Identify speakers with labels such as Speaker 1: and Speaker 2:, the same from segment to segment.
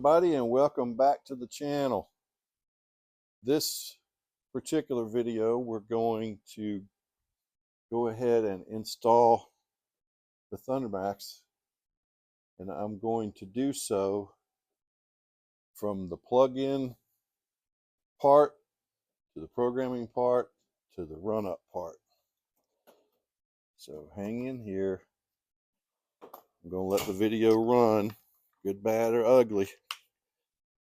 Speaker 1: everybody, and welcome back to the channel. This particular video, we're going to go ahead and install the Thundermax, and I'm going to do so from the plug-in part to the programming part to the run-up part. So hang in here. I'm going to let the video run, good, bad, or ugly.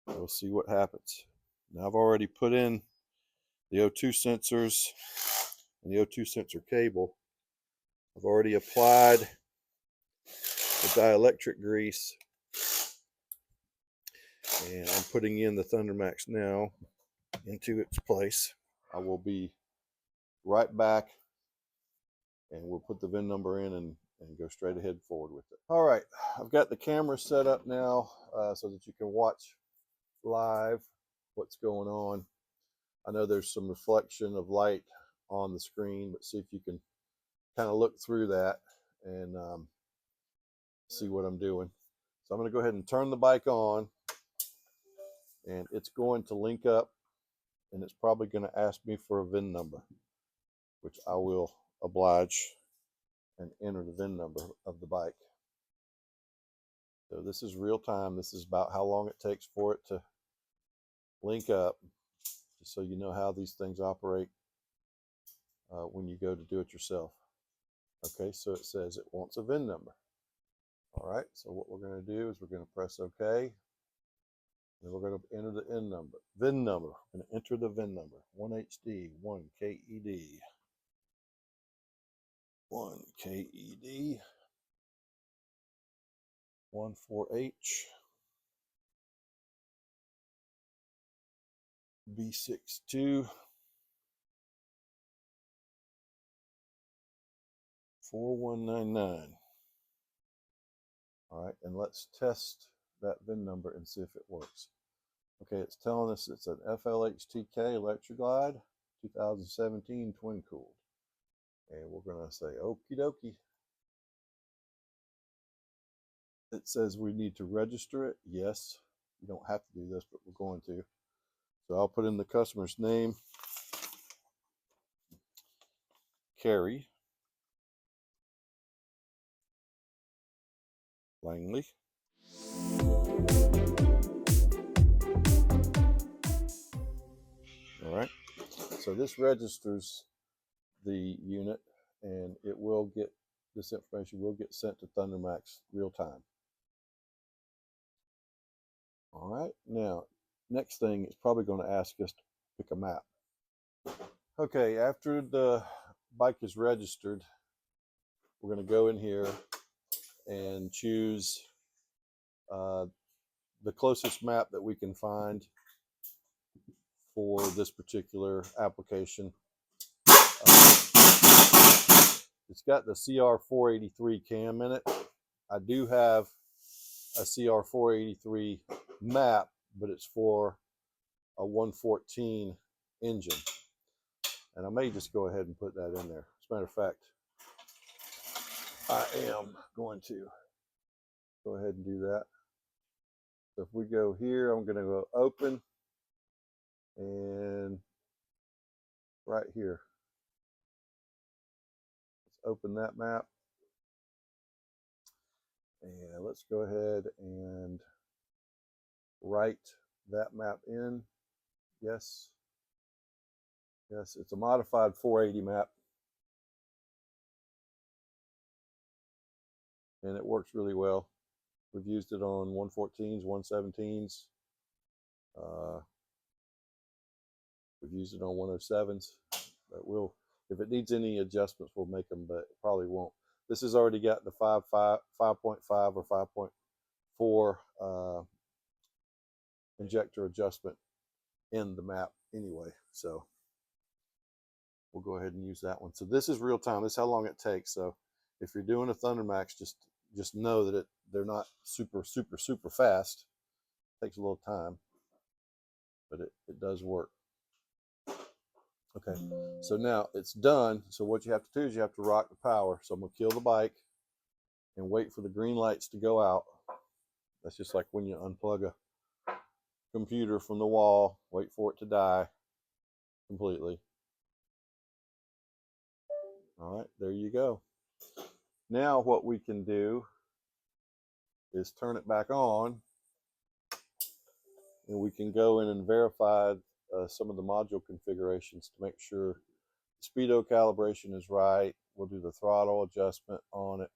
Speaker 1: We'll see what happens. Now I've already put in the O2 sensors and the O2 sensor cable. I've already applied the dielectric grease, and I'm putting in the Thundermax now into its place. I will be right back, and we'll put the VIN number in and go straight ahead forward with it. All right, I've got the camera set up now so that you can watch live what's going on. I know there's some reflection of light on the screen, but see if you can kind of look through that and see what I'm doing. So I'm going to go ahead and turn the bike on, and it's going to link up, and it's probably going to ask me for a VIN number, which I will oblige and enter the VIN number of the bike. So this is real time. This is about how long it takes for it to link up, just so you know how these things operate when you go to do it yourself. Okay, so it says it wants a VIN number. All right, so what we're going to do is we're going to press OK. And we're going to enter the VIN number. We're going to enter the VIN number. 1HD, 1KED, 1KED, 14H, B62, 4199. All right, and let's test that VIN number and see if it works. Okay, it's telling us it's an FLHTK Electroglide 2017 twin cooled. And we're going to say okie dokie. It says we need to register it. Yes, you don't have to do this, but we're going to. So I'll put in the customer's name, Carrie Langley. All right, so this registers the unit, and it will get, this information will get sent to Thundermax real time. All right, now next thing, it's probably going to ask us to pick a map. Okay, after the bike is registered, we're going to go in here and choose the closest map that we can find for this particular application. It's got the CR483 cam in it. I do have a CR483 map, but it's for a 114 engine. And I may just go ahead and put that in there. As a matter of fact, I am going to go ahead and do that. So if we go here, I'm going to go open, and right here, let's open that map. And let's go ahead and write that map in. Yes. Yes, it's a modified 480 map. And it works really well. We've used it on 114s, 117s. We've used it on 107s. But we'll, if it needs any adjustments, we'll make them, but it probably won't. This has already got the 5.5 or 5.4 injector adjustment in the map anyway. So we'll go ahead and use that one. So this is real time. This is how long it takes. So if you're doing a Thundermax, just know that they're not super fast. It takes a little time, but it does work. Okay, so now it's done. So what you have to do is you have to rock the power. So I'm going to kill the bike and wait for the green lights to go out. That's just like when you unplug computer from the wall, wait for it to die completely. All right, there you go. Now what we can do is turn it back on, and we can go in and verify some of the module configurations to make sure the speedo calibration is right. We'll do the throttle adjustment on it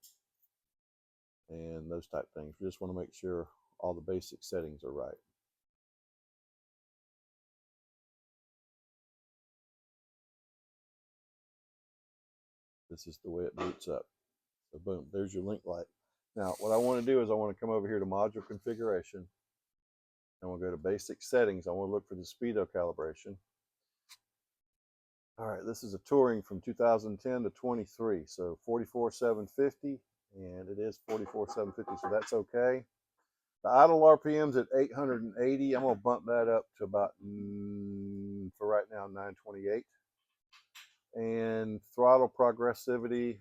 Speaker 1: and those type of things. We just want to make sure all the basic settings are right. This is the way it boots up. So boom, there's your link light. Now what I want to do is I want to come over here to module configuration, and we'll go to basic settings. I want to look for the speedo calibration. All right, this is a touring from 2010 to 23, so 44,750, and it is 44,750, so that's okay. The idle RPM's at 880. I'm gonna bump that up to about, for right now, 928. And throttle progressivity,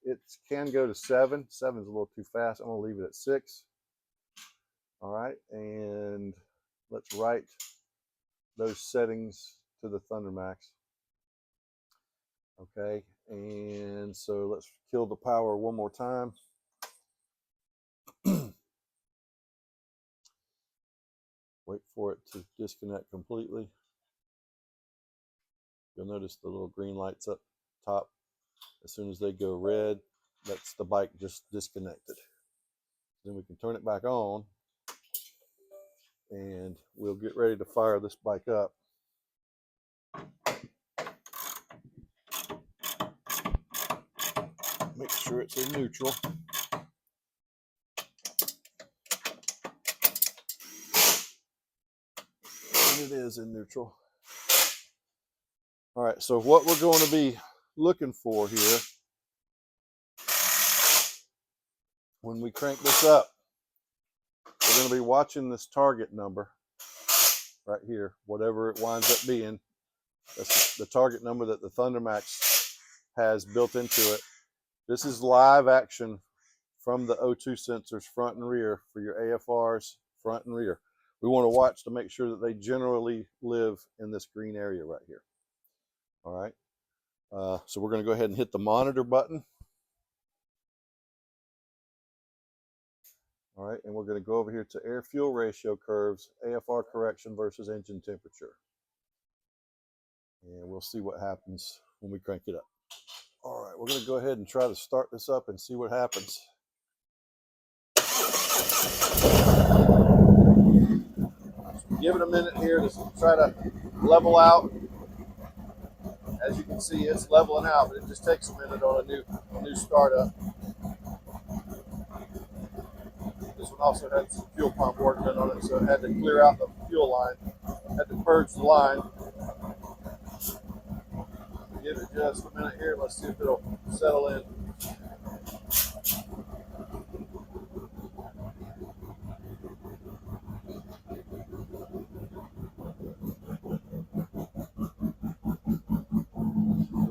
Speaker 1: it can go to 7. 7's a little too fast. I'm gonna leave it at 6. All right, and let's write those settings to the Thundermax. Okay, and so let's kill the power one more time. Wait for it to disconnect completely. You'll notice the little green lights up top. As soon as they go red, that's the bike just disconnected. Then we can turn it back on, and we'll get ready to fire this bike up. Make sure it's in neutral. And it is in neutral. All right, so what we're going to be looking for here when we crank this up, we're going to be watching this target number right here, whatever it winds up being. That's the target number that the Thundermax has built into it. This is live action from the O2 sensors front and rear for your AFRs front and rear. We want to watch to make sure that they generally live in this green area right here. All right, so we're going to go ahead and hit the monitor button. All right, and we're going to go over here to air fuel ratio curves, AFR correction versus engine temperature. And we'll see what happens when we crank it up. All right, we're going to go ahead and try to start this up and see what happens. Give it a minute here to try to level out. As you can see, it's leveling out, but it just takes a minute on a new startup. This one also had some fuel pump work done on it, so it had to clear out the fuel line, had to purge the line. Give it just a minute here. Let's see if it'll settle in.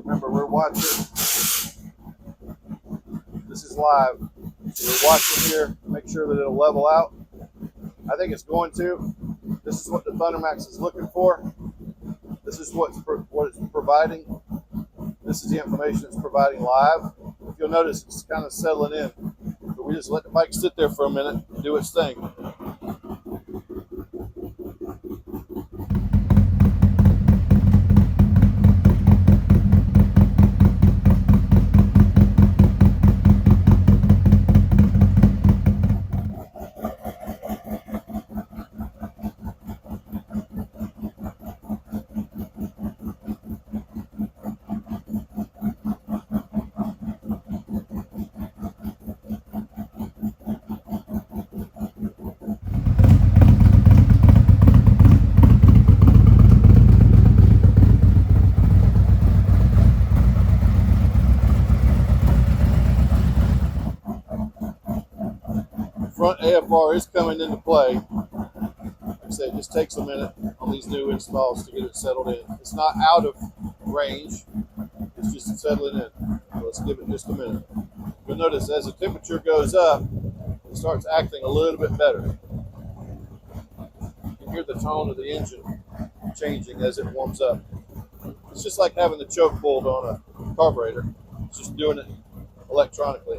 Speaker 1: Remember, we're watching. This is live. So we're watching here. Make sure that it'll level out. I think it's going to. This is what the Thundermax is looking for. This is what it's providing. This is the information it's providing live. If you'll notice, it's kind of settling in. But we just let the bike sit there for a minute and do its thing. Front AFR is coming into play. Like I said, it just takes a minute on these new installs to get it settled in. It's not out of range, it's just settling in. So let's give it just a minute. You'll notice as the temperature goes up, it starts acting a little bit better. hear the tone of the engine changing as it warms up. It's just like having the choke pulled on a carburetor. It's just doing it electronically.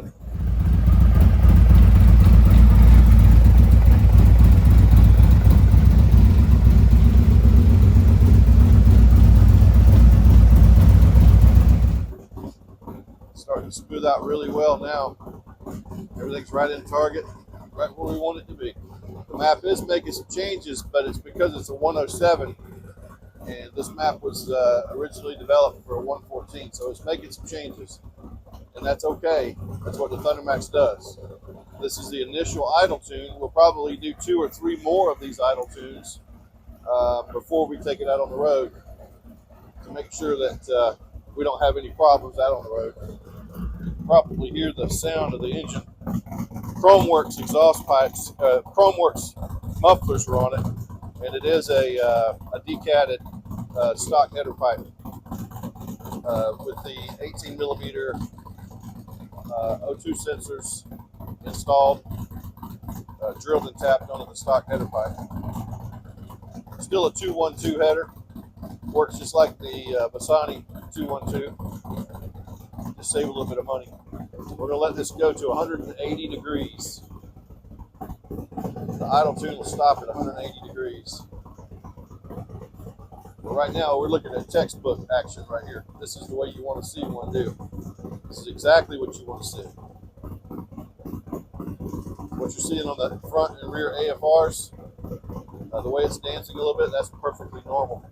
Speaker 1: Starting to smooth out really well now. Everything's right in target, right where we want it to be. The map is making some changes, but it's because it's a 107, and this map was originally developed for a 114, so it's making some changes, and that's okay. That's what the Thundermax does. This is the initial idle tune. We'll probably do 2 or 3 more of these idle tunes before we take it out on the road to make sure that we don't have any problems out on the road. You can probably hear the sound of the engine. Chromeworks exhaust pipes, Chromeworks mufflers are on it, and it is a decatted stock header pipe with the 18 millimeter O2 sensors installed, drilled and tapped onto the stock header pipe. Still a 212 header, works just like the Bassani 212. Just save a little bit of money. We're going to let this go to 180 degrees. The idle tune will stop at 180 degrees. But right now, we're looking at textbook action right here. This is the way you want to see one do. This is exactly what you want to see. What you're seeing on the front and rear AFRs, the way it's dancing a little bit, that's perfectly normal.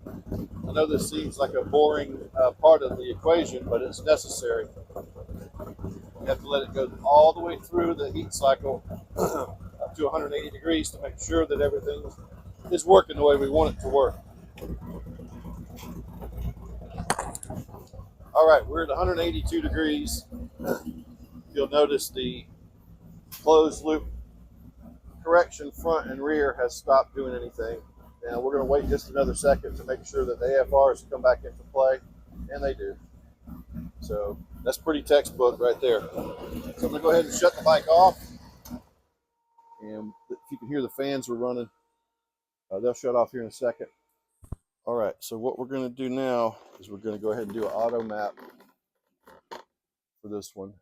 Speaker 1: I know this seems like a boring part of the equation, but it's necessary. You have to let it go all the way through the heat cycle up to 180 degrees to make sure that everything is working the way we want it to work. All right, we're at 182 degrees. You'll notice the closed loop correction front and rear has stopped doing anything. Now we're going to wait just another second to make sure that the AFRs come back into play, and they do. So that's pretty textbook right there. So I'm going to go ahead and shut the bike off. And if you can hear the fans are running, they'll shut off here in a second. All right, so what we're going to do now is we're going to go ahead and do an auto map for this one.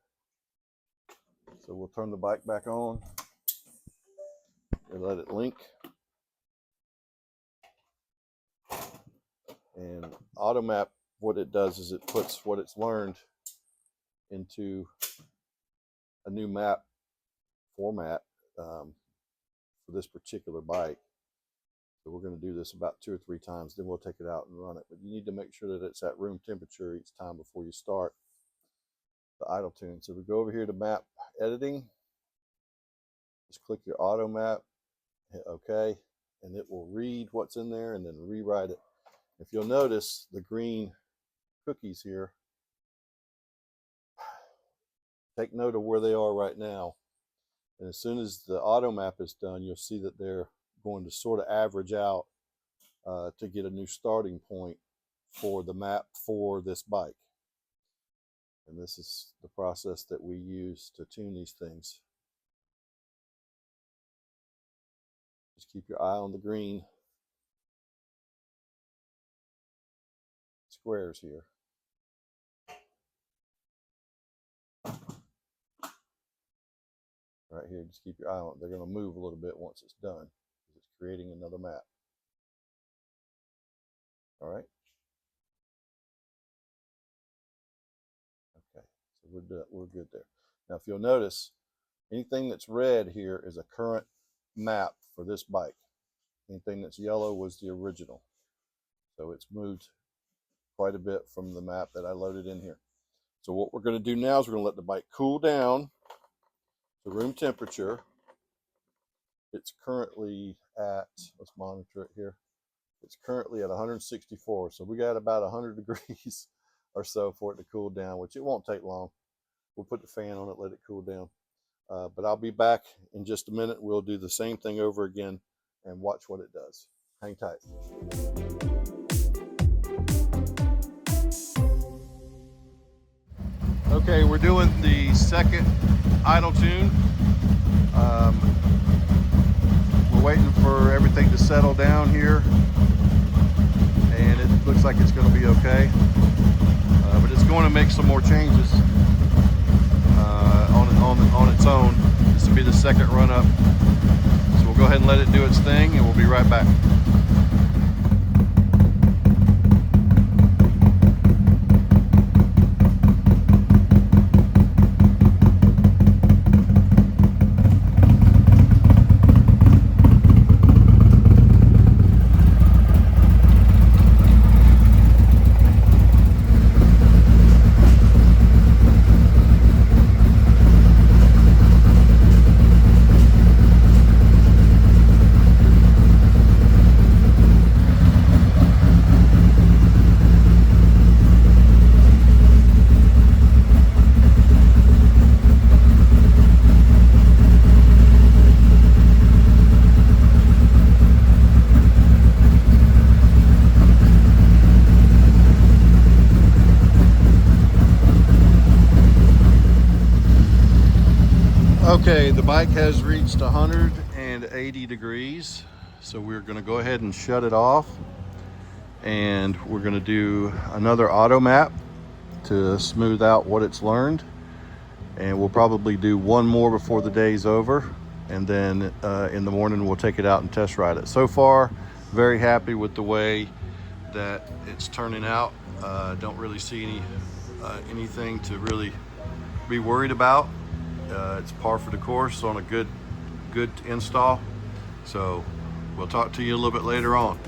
Speaker 1: So we'll turn the bike back on and let it link. And auto map, what it does is it puts what it's learned into a new map format for this particular bike. So we're going to do this about 2 or 3 times, then we'll take it out and run it. But you need to make sure that it's at room temperature each time before you start the idle tune. So we go over here to map editing. Just click your auto map, hit OK, and it will read what's in there and then rewrite it. If you'll notice the green cookies here, take note of where they are right now. And as soon as the auto map is done, you'll see that they're going to sort of average out to get a new starting point for the map for this bike. And this is the process that we use to tune these things. Just keep your eye on the green squares here. Right here, just keep your eye on it. They're going to move a little bit once it's done. It's creating another map. All right. Okay, so we're good there. Now, if you'll notice, anything that's red here is a current map for this bike. Anything that's yellow was the original. So it's moved quite a bit from the map that I loaded in here. So what we're going to do now is we're going to let the bike cool down to room temperature. It's currently at, let's monitor it here. It's currently at 164. So we got about 100 degrees or so for it to cool down, which it won't take long. We'll put the fan on it, let it cool down. But I'll be back in just a minute. We'll do the same thing over again and watch what it does. Hang tight. Okay, we're doing the second idle tune. We'll We're waiting for everything to settle down here, and it looks like it's going to be okay. But it's going to make some more changes on its own. This will be the second run up. So we'll go ahead and let it do its thing, and we'll be right back. Okay, the bike has reached 180 degrees, so we're going to go ahead and shut it off, and we're going to do another auto map to smooth out what it's learned, and we'll probably do one more before the day's over, and then in the morning we'll take it out and test ride it. So far, very happy with the way that it's turning out. Don't really see anything to really be worried about. It's par for the course on a good install. So we'll talk to you a little bit later on.